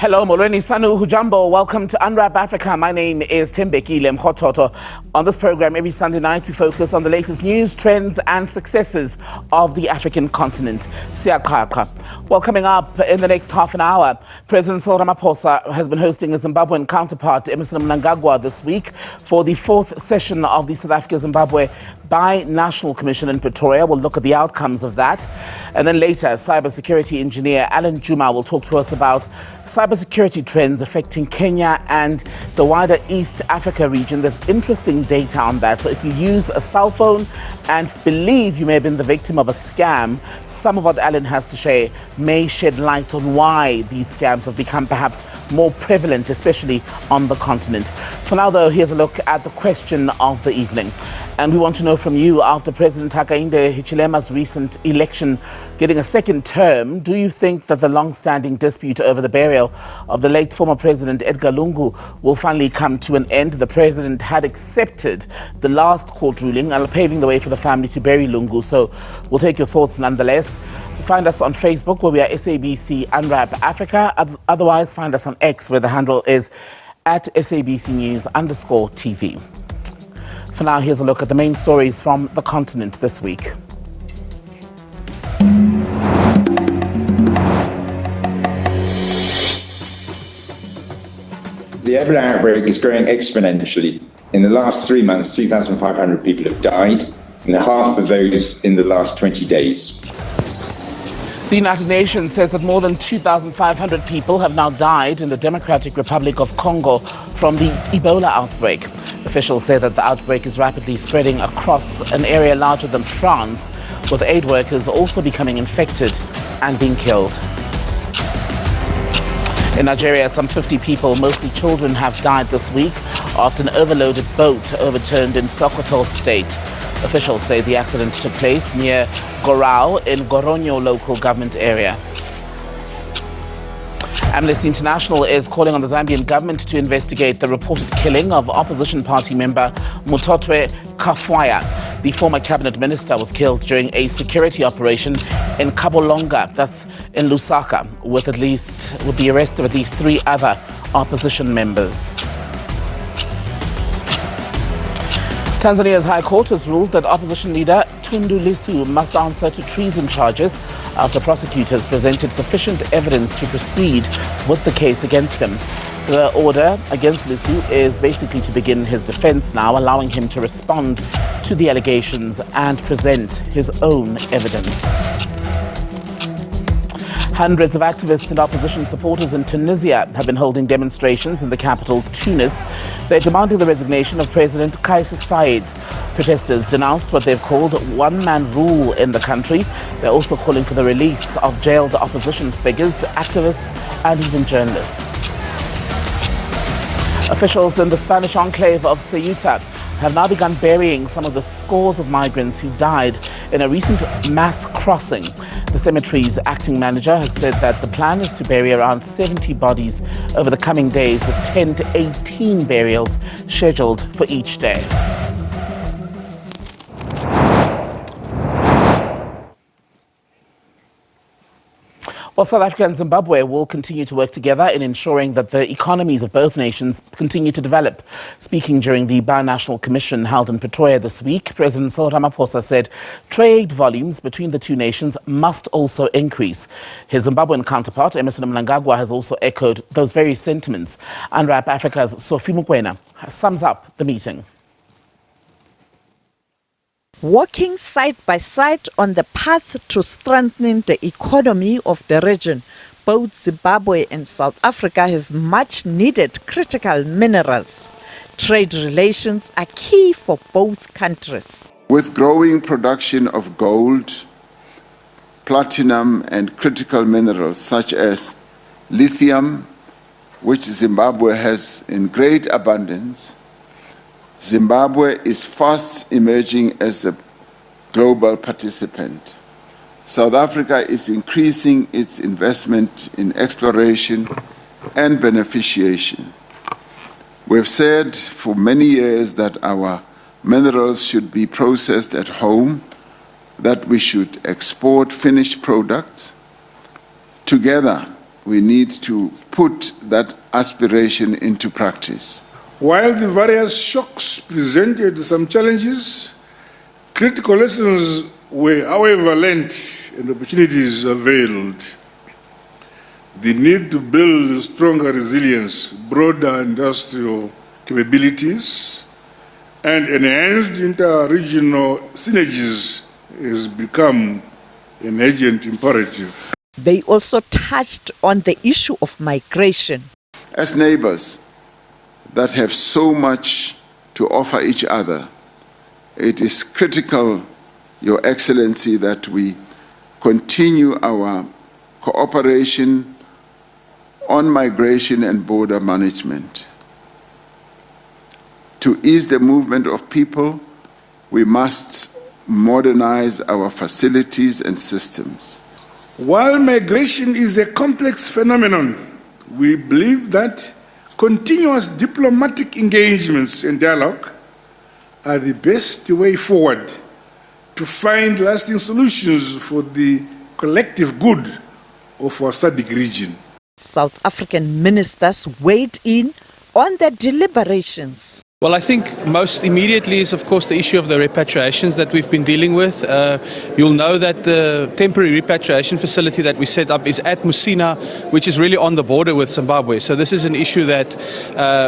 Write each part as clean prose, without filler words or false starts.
Hello, Molweni Sanu Hujambo. Welcome to Unwrap Africa. My name is Tembekile Mkhototo. On this program, every Sunday night, we focus on the latest news, trends, and successes of the African continent. Siyaqhaqha. Well, coming up in the next half an hour, President Cyril Ramaphosa has been hosting his Zimbabwean counterpart, Emmerson Mnangagwa, this week for the fourth session of the South Africa-Zimbabwe Bi-National Commission in Pretoria. We'll look at the outcomes of that. And then later, cybersecurity engineer Allan Juma will talk to us about cybersecurity trends affecting Kenya and the wider East Africa region. There's interesting data on that. So if you use a cell phone and believe you may have been the victim of a scam, some of what Allan has to say may shed light on why these scams have become perhaps more prevalent, especially on the continent. For now, though, here's a look at the question of the evening. And we want to know from you, after President Hakainde Hichilema's recent election getting a second term, do you think that the long-standing dispute over the burial of the late former President Edgar Lungu will finally come to an end? The President had accepted the last court ruling, paving the way for the family to bury Lungu. So we'll take your thoughts nonetheless. Find us on Facebook, where we are SABC Unwrap Africa. Otherwise, find us on X, where the handle is @SABC News_TV. For now, here's a look at the main stories from the continent this week. The Ebola outbreak is growing exponentially. In the last 3 months, 2,500 people have died, and half of those in the last 20 days. The United Nations says that more than 2,500 people have now died in the Democratic Republic of Congo from the Ebola outbreak. Officials say that the outbreak is rapidly spreading across an area larger than France, with aid workers also becoming infected and being killed. In Nigeria, some 50 people, mostly children, have died this week after an overloaded boat overturned in Sokoto State. Officials say the accident took place near Gorau in Goronyo local government area. Amnesty International is calling on the Zambian government to investigate the reported killing of opposition party member Mutotwe Kafwaya. The former cabinet minister was killed during a security operation in Kabolonga, that's in Lusaka, with the arrest of at least 3 other opposition members. Tanzania's High Court has ruled that opposition leader Tundu Lissu must answer to treason charges after prosecutors presented sufficient evidence to proceed with the case against him. The order against Lissu is basically to begin his defense now, allowing him to respond to the allegations and present his own evidence. Hundreds of activists and opposition supporters in Tunisia have been holding demonstrations in the capital, Tunis. They're demanding the resignation of President Kais Saied. Protesters denounced what they've called one-man rule in the country. They're also calling for the release of jailed opposition figures, activists, and even journalists. Officials in the Spanish enclave of Ceuta have now begun burying some of the scores of migrants who died in a recent mass crossing. The cemetery's acting manager has said that the plan is to bury around 70 bodies over the coming days, with 10 to 18 burials scheduled for each day. Well, South Africa and Zimbabwe will continue to work together in ensuring that the economies of both nations continue to develop. Speaking during the Binational Commission held in Pretoria this week, President Cyril Ramaphosa said trade volumes between the two nations must also increase. His Zimbabwean counterpart, Emmerson Mnangagwa, has also echoed those very sentiments. Unwrap Africa's Sophie Mukwena sums up the meeting. Working side by side on the path to strengthening the economy of the region, both Zimbabwe and South Africa have much needed critical minerals. Trade relations are key for both countries. With growing production of gold, platinum and critical minerals such as lithium, which Zimbabwe has in great abundance, Zimbabwe is fast emerging as a global participant. South Africa is increasing its investment in exploration and beneficiation. We've said for many years that our minerals should be processed at home, that we should export finished products. Together, we need to put that aspiration into practice. While the various shocks presented some challenges, critical lessons were, however, learned and opportunities availed. The need to build stronger resilience, broader industrial capabilities, and enhanced inter-regional synergies has become an urgent imperative. They also touched on the issue of migration. As neighbors that have so much to offer each other, it is critical, Your Excellency, that we continue our cooperation on migration and border management. To ease the movement of people, we must modernize our facilities and systems. While migration is a complex phenomenon, we believe that continuous diplomatic engagements and dialogue are the best way forward to find lasting solutions for the collective good of our SADC region. South African ministers weighed in on the deliberations. Well, I think most immediately is, of course, the issue of the repatriations that we've been dealing with. You'll know that the temporary repatriation facility that we set up is at Musina, which is really on the border with Zimbabwe. So this is an issue that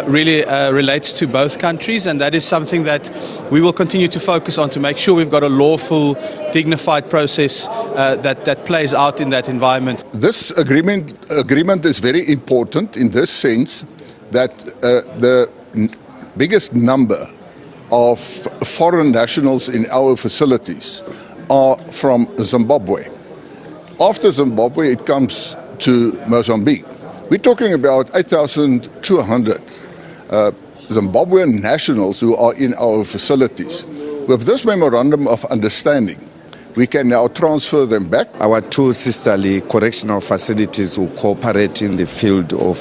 really relates to both countries, and that is something that we will continue to focus on to make sure we've got a lawful, dignified process that plays out in that environment. This agreement is very important in this sense that the biggest number of foreign nationals in our facilities are from Zimbabwe. After Zimbabwe, it comes to Mozambique. We're talking about 8,200 Zimbabwean nationals who are in our facilities. With this memorandum of understanding, we can now transfer them back. Our two sisterly correctional facilities will cooperate in the field of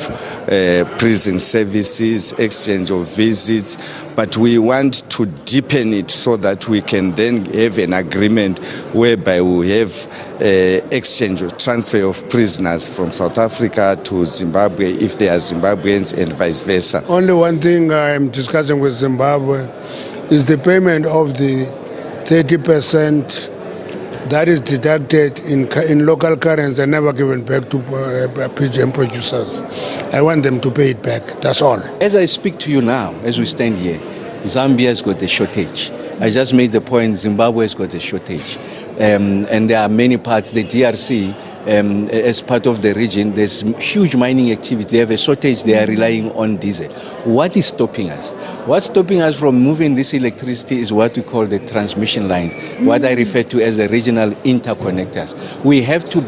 prison services, exchange of visits, but we want to deepen it so that we can then have an agreement whereby we have exchange or transfer of prisoners from South Africa to Zimbabwe if they are Zimbabweans and vice versa. Only one thing I'm discussing with Zimbabwe is the payment of the 30% that is deducted in local currency and never given back to PGM producers. I want them to pay it back, that's all. As I speak to you now, as we stand here, Zambia has got a shortage. I just made the point, Zimbabwe has got a shortage. And there are many parts, the DRC, as part of the region, there's huge mining activity. They have a shortage, they are relying on diesel. What is stopping us? What's stopping us from moving this electricity is what we call the transmission lines, what I refer to as the regional interconnectors. We have to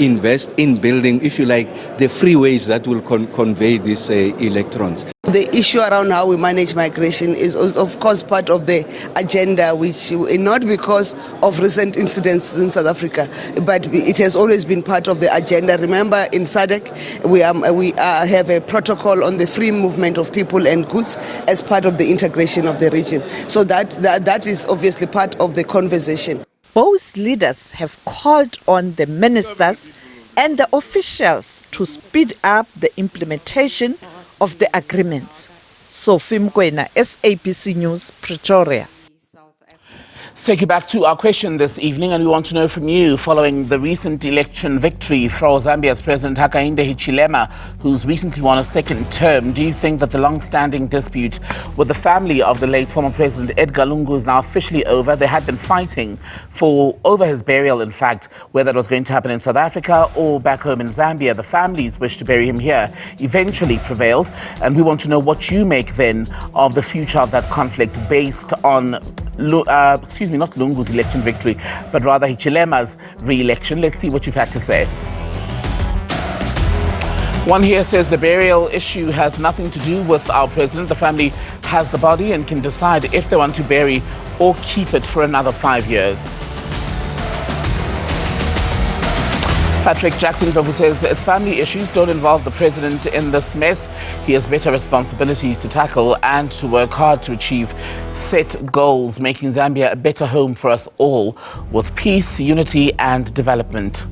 invest in building, if you like, the freeways that will convey these electrons. The issue around how we manage migration is of course part of the agenda, which not because of recent incidents in South Africa, but it has always been part of the agenda. Remember, in SADC, we have a protocol on the free movement of people and goods as part of the integration of the region. So that is obviously part of the conversation. Both leaders have called on the ministers and the officials to speed up the implementation of the agreements. Sophie Mkwena, SABC News, Pretoria. Let's take you back to our question this evening, and we want to know from you, following the recent election victory for Zambia's President Hakainde Hichilema, who's recently won a second term, do you think that the long-standing dispute with the family of the late former President Edgar Lungu is now officially over? They had been fighting over his burial, in fact, whether it was going to happen in South Africa or back home in Zambia. The families wished to bury him here, eventually prevailed, and we want to know what you make then of the future of that conflict based on not Lungu's election victory, but rather Hichilema's re-election. Let's see what you've had to say. One here says the burial issue has nothing to do with our president. The family has the body and can decide if they want to bury or keep it for another 5 years. Patrick Jackson says its family issues don't involve the president in this mess. He has better responsibilities to tackle and to work hard to achieve set goals, making Zambia a better home for us all with peace, unity and development.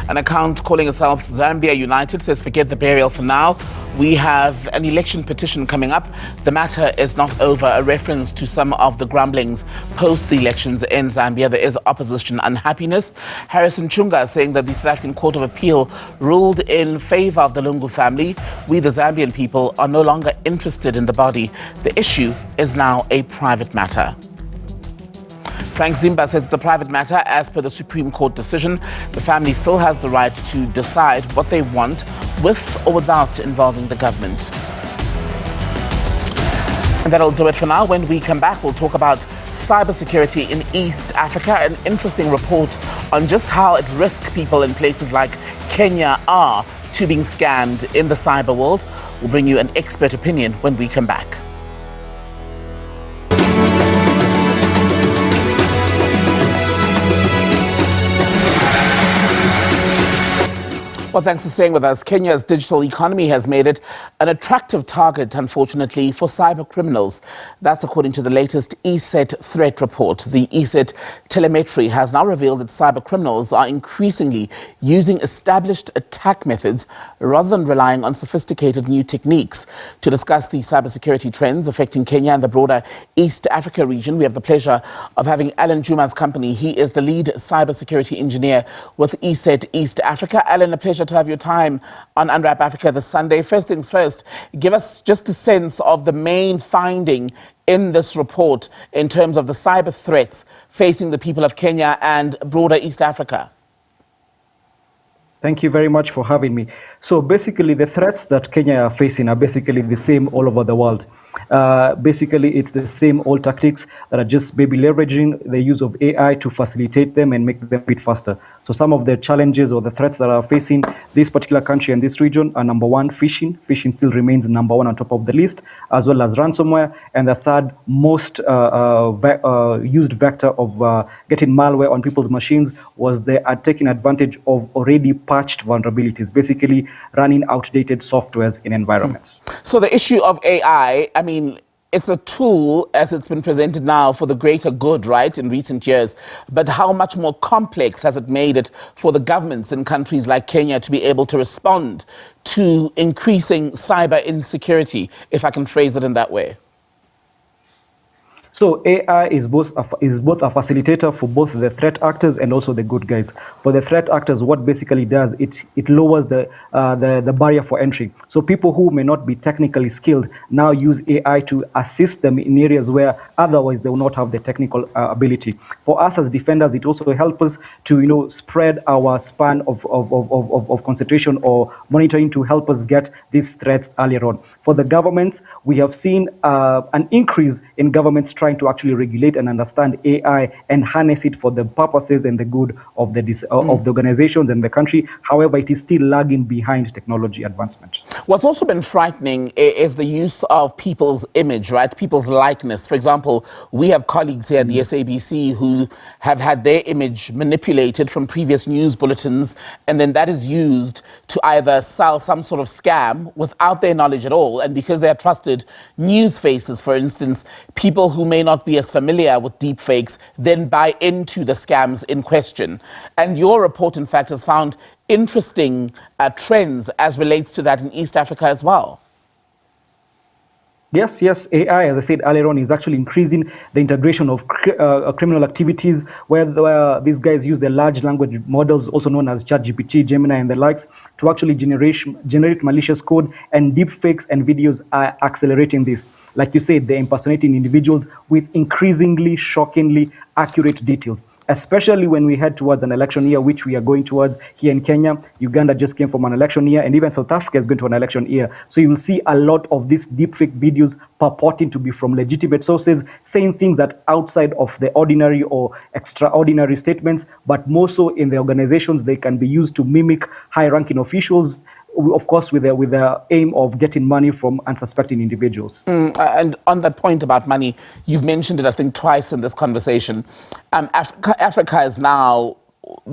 An account calling itself Zambia United says forget the burial for now. We have an election petition coming up. The matter is not over. A reference to some of the grumblings post the elections in Zambia. There is opposition unhappiness. Harrison Chunga saying that the South African Court of Appeal ruled in favor of the Lungu family. We, the Zambian people, are no longer interested in the body. The issue is now a private matter. Frank Zimba says it's a private matter as per the Supreme Court decision. The family still has the right to decide what they want with or without involving the government. And that'll do it for now. When we come back, we'll talk about cybersecurity in East Africa, an interesting report on just how at risk people in places like Kenya are to being scammed in the cyber world. We'll bring you an expert opinion when we come back. Well, thanks for staying with us. Kenya's digital economy has made it an attractive target, unfortunately, for cyber criminals. That's according to the latest ESET threat report. The ESET telemetry has now revealed that cyber criminals are increasingly using established attack methods rather than relying on sophisticated new techniques. To discuss the cybersecurity trends affecting Kenya and the broader East Africa region, we have the pleasure of having Allan Juma's company. He is the lead cybersecurity engineer with ESET East Africa. Allan, a pleasure to have your time on Unwrap Africa this Sunday. First things first, give us just a sense of the main finding in this report in terms of the cyber threats facing the people of Kenya and broader East Africa. Thank you very much for having me. So basically, the threats that Kenya are facing are basically the same all over the world. Basically, it's the same old tactics that are just maybe leveraging the use of AI to facilitate them and make them a bit faster. So some of the challenges or the threats that are facing this particular country and this region are number one, phishing. Phishing still remains number one on top of the list, as well as ransomware. And the third most used vector of getting malware on people's machines was they are taking advantage of already patched vulnerabilities, basically running outdated softwares in environments. So the issue of AI, I mean, it's a tool as it's been presented now for the greater good, right, in recent years. But how much more complex has it made it for the governments in countries like Kenya to be able to respond to increasing cyber insecurity, if I can phrase it in that way? So AI is both a facilitator for both the threat actors and also the good guys. For the threat actors, what basically does, it lowers the barrier for entry. So people who may not be technically skilled now use AI to assist them in areas where otherwise they will not have the technical ability. For us as defenders, it also helps us to spread our span of concentration or monitoring to help us get these threats earlier on. For the governments, we have seen an increase in governments trying to actually regulate and understand AI and harness it for the purposes and the good of the organizations and the country. However, it is still lagging behind technology advancement. What's also been frightening is the use of people's image, right? People's likeness. For example, we have colleagues here at the SABC who have had their image manipulated from previous news bulletins, and then that is used to either sell some sort of scam without their knowledge at all. And because they are trusted news faces, for instance, people who may not be as familiar with deepfakes then buy into the scams in question. And your report, in fact, has found interesting trends as relates to that in East Africa as well. Yes, AI, as I said earlier on, is actually increasing the integration of criminal activities where these guys use the large language models, also known as ChatGPT, Gemini, and the likes, to actually generate malicious code, and deepfakes and videos are accelerating this. Like you said, they're impersonating individuals with increasingly, shockingly accurate details, especially when we head towards an election year, which we are going towards here in Kenya. Uganda just came from an election year, and even South Africa is going to an election year. So you will see a lot of these deepfake videos purporting to be from legitimate sources, saying things that outside of the ordinary or extraordinary statements, but more so in the organizations, they can be used to mimic high-ranking officials, of course, with the aim of getting money from unsuspecting individuals. And on that point about money, you've mentioned it, I think, twice in this conversation. Africa has now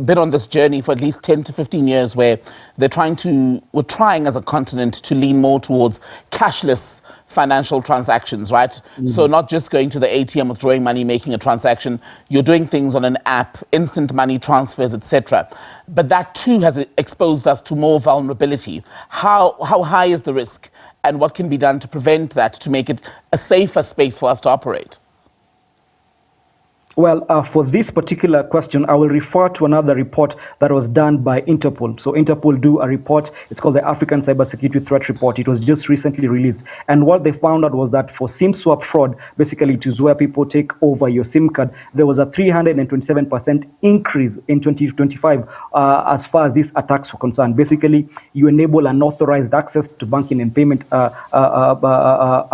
been on this journey for at least 10 to 15 years where we're trying as a continent to lean more towards cashless financial transactions, right? So not just going to the ATM, withdrawing money, making a transaction. You're doing things on an app, instant money transfers, etc. But that too has exposed us to more vulnerability. How high is the risk, and what can be done to prevent that, to make it a safer space for us to operate? Well, for this particular question, I will refer to another report that was done by Interpol. So Interpol do a report. It's called the African Cybersecurity Threat Report. It was just recently released. And what they found out was that for SIM swap fraud, basically it is where people take over your SIM card, there was a 327% increase in 2025 as far as these attacks were concerned. Basically, you enable unauthorized access to banking and payment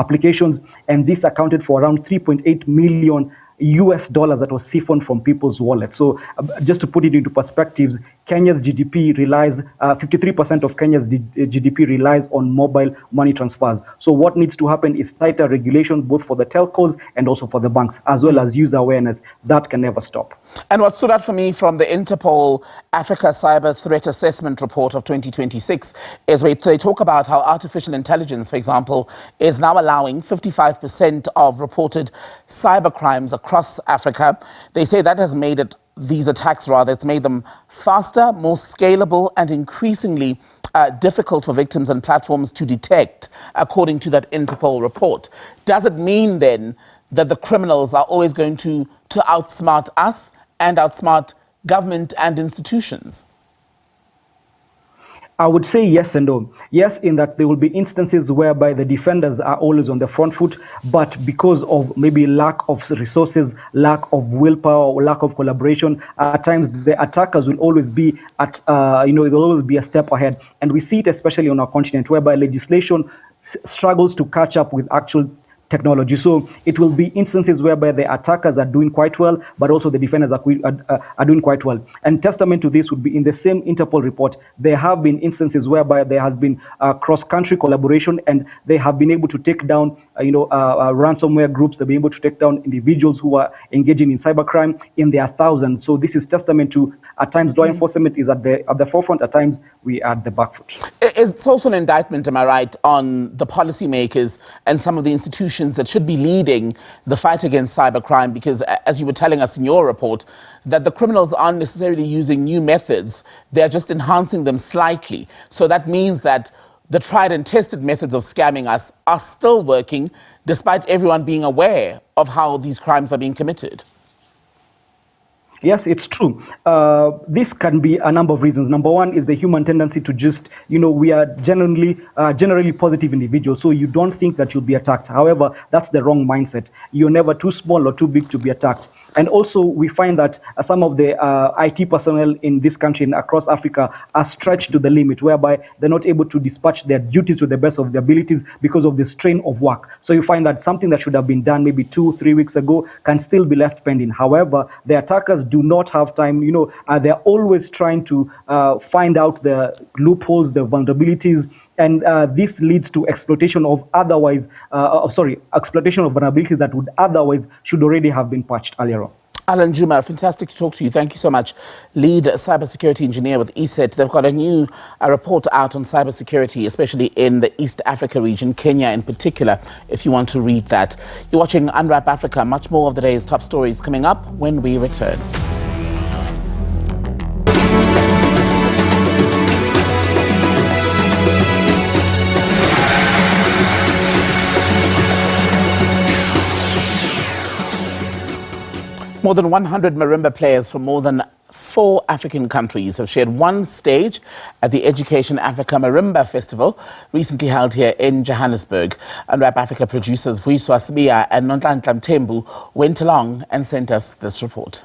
applications, and this accounted for around 3.8 million US dollars that was siphoned from people's wallets. So just to put it into perspectives, Kenya's GDP relies, 53% of Kenya's GDP relies on mobile money transfers. So what needs to happen is tighter regulation, both for the telcos and also for the banks, as well as user awareness. That can never stop. And what stood out for me from the Interpol Africa Cyber Threat Assessment Report of 2026 is where they talk about how artificial intelligence, for example, is now allowing 55% of reported cyber crimes across Africa. They say that has made it, these attacks rather, it's made them faster, more scalable, and increasingly difficult for victims and platforms to detect, according to that Interpol report. Does it mean then that the criminals are always going to outsmart us and outsmart government and institutions? I would say yes and no. Yes, in that there will be instances whereby the defenders are always on the front foot, but because of maybe lack of resources, lack of willpower, or lack of collaboration, at times the attackers will always be at, they'll always be a step ahead. And we see it especially on our continent, whereby legislation struggles to catch up with actual technology. So it will be instances whereby the attackers are doing quite well, but also the defenders are doing quite well. And testament to this would be in the same Interpol report, there have been instances whereby there has been cross-country collaboration, and they have been able to take down, ransomware groups. They've been able to take down individuals who are engaging in cybercrime in their thousands. So this is testament to, at times, law enforcement is at the forefront, at times we are at the back foot. It's also an indictment, am I right, on the policymakers and some of the institutions that should be leading the fight against cybercrime, because as you were telling us in your report, that the criminals aren't necessarily using new methods, they're just enhancing them slightly. So that means that the tried and tested methods of scamming us are still working, despite everyone being aware of how these crimes are being committed. Yes, it's true. This can be a number of reasons. Number one is the human tendency to just, we are generally positive individuals, so you don't think that you'll be attacked. However, that's the wrong mindset. You're never too small or too big to be attacked. And also, we find that some of the IT personnel in this country and across Africa are stretched to the limit, whereby they're not able to dispatch their duties to the best of their abilities because of the strain of work. So you find that something that should have been done maybe 2-3 weeks ago can still be left pending. However, the attackers do not have time. They're always trying to find out the loopholes, the vulnerabilities, and this leads to exploitation of exploitation of vulnerabilities that would otherwise should already have been patched earlier on. Allan Juma, fantastic to talk to you. Thank you so much. Lead cybersecurity engineer with ESET. They've got a new report out on cybersecurity, especially in the East Africa region, Kenya in particular, if you want to read that. You're watching Unwrap Africa. Much more of the day's top stories coming up when we return. More than 100 marimba players from more than 4 African countries have shared one stage at the Education Africa Marimba Festival, recently held here in Johannesburg. Unwrap Africa producers Vuiswa Sibia and Nonhlanhla Mthembu went along and sent us this report.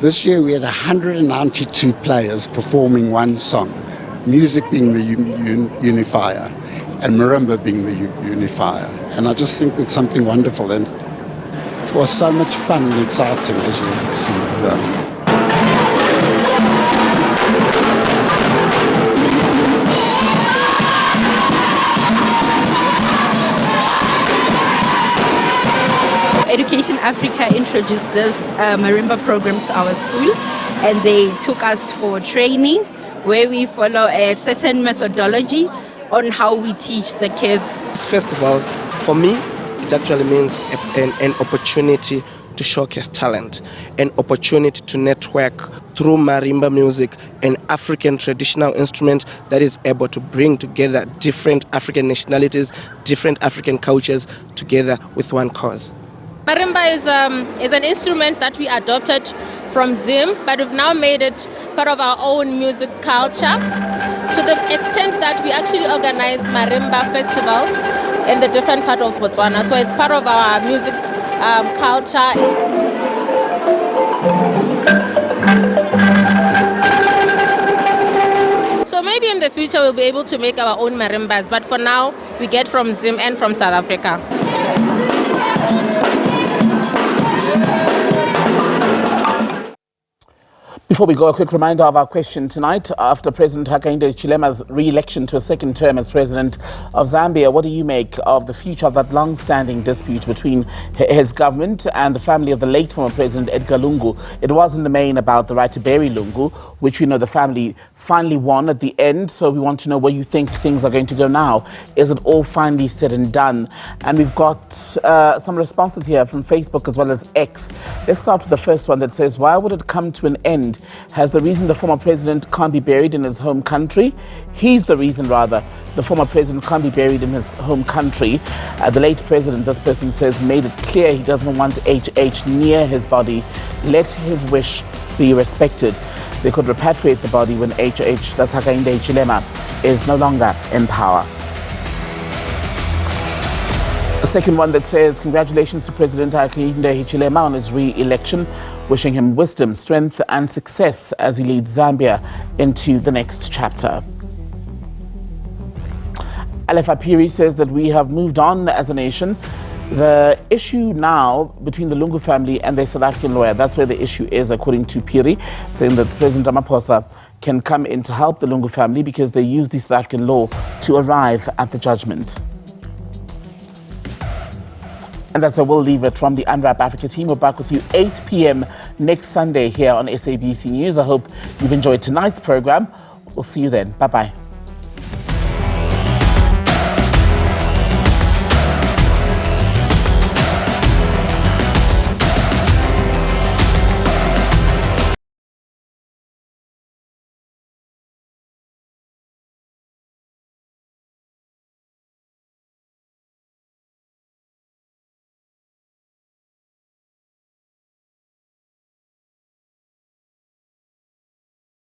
This year we had 192 players performing one song, music being the unifier and marimba being the unifier. And I just think it's something wonderful, and it was so much fun and exciting, as you see. Education Africa introduced this marimba program to our school, and they took us for training where we follow a certain methodology on how we teach the kids. This festival, for me, it actually means an opportunity to showcase talent, an opportunity to network through marimba music, an African traditional instrument that is able to bring together different African nationalities, different African cultures together with one cause. Marimba is an instrument that we adopted from Zim, but we've now made it part of our own music culture, to the extent that we actually organize marimba festivals in the different part of Botswana. So it's part of our music culture. So maybe in the future we'll be able to make our own marimbas, but for now we get from Zim and from South Africa. Before we go, a quick reminder of our question tonight. After President Hakainde Hichilema's re-election to a second term as president of Zambia, what do you make of the future of that long-standing dispute between his government and the family of the late former president Edgar Lungu? It was in the main about the right to bury Lungu, which we know the family finally won at the end. So we want to know where you think things are going to go now. Is it all finally said and done? And we've got some responses here from Facebook as well as X. Let's start with the first one that says, why would it come to an end? Has the reason the former president can't be buried in his home country? He's the reason, rather. The former president can't be buried in his home country. The late president, this person says, made it clear he doesn't want HH near his body. Let his wish be respected. They could repatriate the body when HH, that's Hakainde Hichilema, is no longer in power. The second one that says, congratulations to President Hakainde Hichilema on his re-election, wishing him wisdom, strength and success as he leads Zambia into the next chapter. Aleph Apiri says that we have moved on as a nation. The issue now between the Lungu family and their South African lawyer, that's where the issue is, according to Piri, saying that President Ramaphosa can come in to help the Lungu family because they use the South African law to arrive at the judgment. And that's where we'll leave it from the Unwrap Africa team. We're back with you 8 p.m. next Sunday here on SABC News. I hope you've enjoyed tonight's program. We'll see you then. Bye-bye.